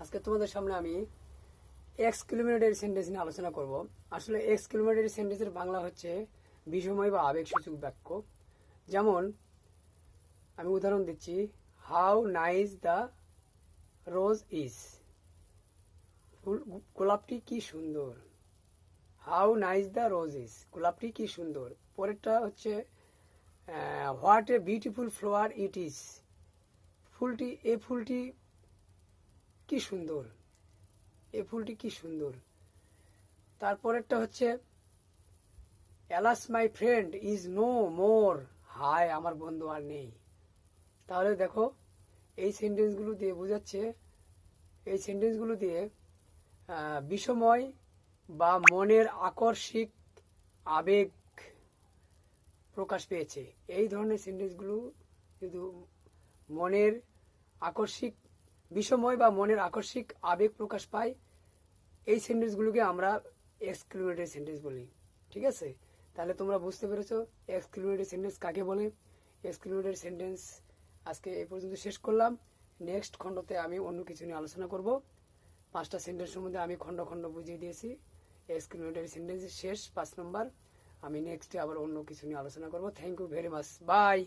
আজকে তোমাদের সামনে আমি এক্সক্লেমেটরি সেন্টেন্স নিয়ে আলোচনা করব। আসলে এক্সক্লেমেটরি সেন্টেন্সের বাংলা হচ্ছে বিষময় বা আবেগসূচক বাক্য। যেমন আমি উদাহরণ দিচ্ছি, how nice the rose is. গোলাপটি কি সুন্দর। How nice the rose is, গোলাপটি কি সুন্দর। পরেরটা হচ্ছে what a beautiful flower it is. ফুলটি কি সুন্দর, এ ফুলটি কি সুন্দর। তারপরেরটা হচ্ছে alas my friend is no more, হায় আমার বন্ধু আর নেই। তাহলে দেখো এই সেন্টেন্সগুলো দিয়ে বোঝাচ্ছে, এই সেন্টেন্সগুলো দিয়ে বিষময় বা মনের আকস্মিক আবেগ প্রকাশ পেয়েছে। এই ধরনের সেন্টেন্সগুলো কিন্তু মনের আকস্মিক বিষময় বা মনের আকস্মিক আবেগ প্রকাশ পায়, এই সেন্টেন্সগুলোকে আমরা এক্সক্লেমেটরি সেন্টেন্স বলি। ঠিক আছে, তাহলে তোমরা বুঝতে পেরেছো এক্সক্লেমেটরি সেন্টেন্স কাকে বলে। এক্সক্লেমেটরি সেন্টেন্স আজকে এই পর্যন্ত শেষ করলাম। নেক্সট খণ্ডতে আমি অন্য কিছু নিয়ে আলোচনা করব। 5টা সেন্টেন্সের মধ্যে আমি খণ্ড খণ্ড বুঝিয়ে দিয়েছি। এক্সক্লেমেটরি সেন্টেন্স শেষ 5 নম্বর। আমি নেক্সটে আবার অন্য কিছু নিয়ে আলোচনা করব। Thank you very much, by.